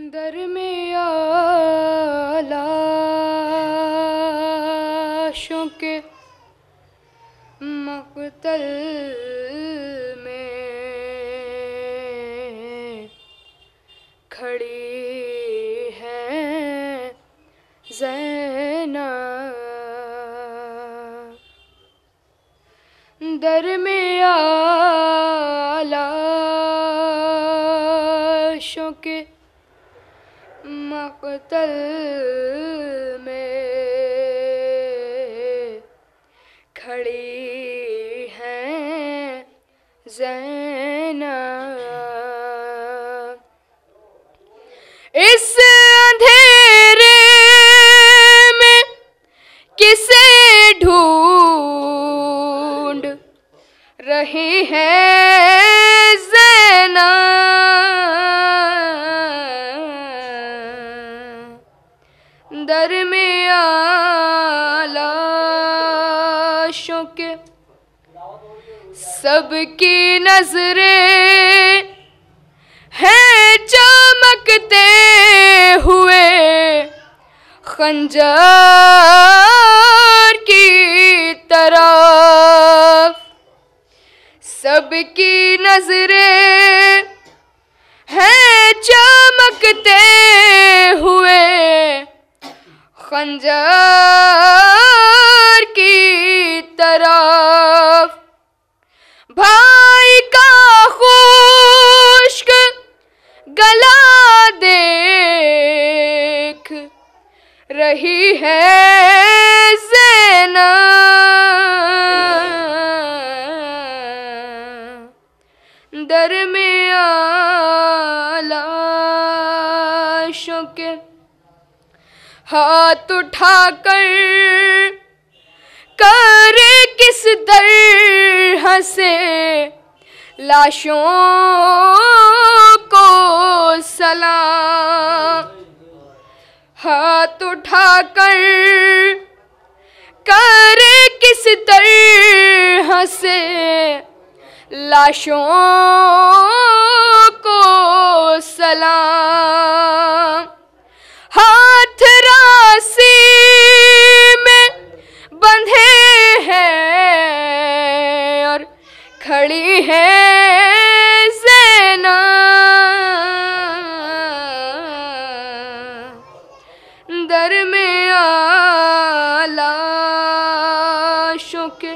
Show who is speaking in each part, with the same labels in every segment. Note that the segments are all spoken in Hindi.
Speaker 1: दरमिया लाशों के मक़तल में खड़ी है ज़ैनब। दरमिया लाशों के मक़तल में खड़ी हैं ज़ैनब। इस अंधेरे में किसे ढूंढ रही है दरमिया लाशों के सबकी नजरें हैं चमकते हुए खंजर की तरफ। सबकी नजरें हैं चमकते हुए खंजर की तरफ। भाई का खुश्क गला देख रही है ज़ैनब। दरमिया लाशों के हाथ उठाकर करे किस तरह से लाशों को सलाम। हाथ उठाकर करे किस तरह से लाशों को सलाम। हाथ रासी में बंधे हैं और खड़ी है ज़ैनब। दरमिया लाशों के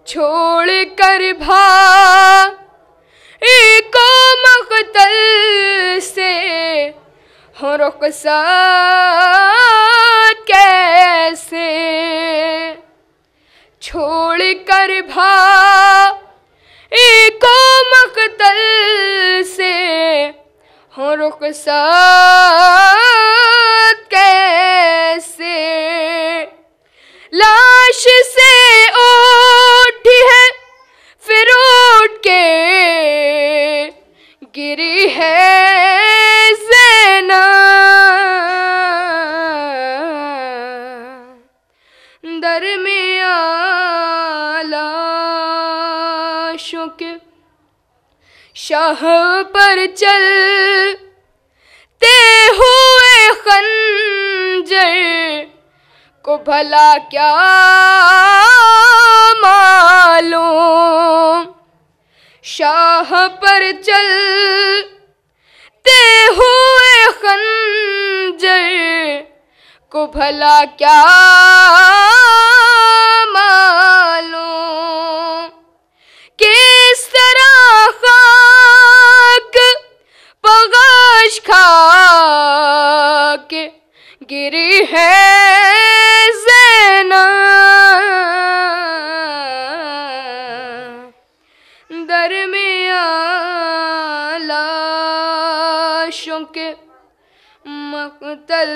Speaker 1: छोड़ कर भाई को मक़तल से हो रुख़सत कैसे। छोड़ कर भाई को मक़तल से हो रुख़सत कैसे। लाश से उठी है फिर उठ के गिरी है ज़ैनब। दरमिया लाशों के शाह पर चलते हुए खंजर को भला क्या मालूम। शाह पर चलते हुए खंजर को भला क्या मालूम। किस तरह खाक पगाश खा के गिरी है ज़ैनब। दरमिया लाशों के मक़तल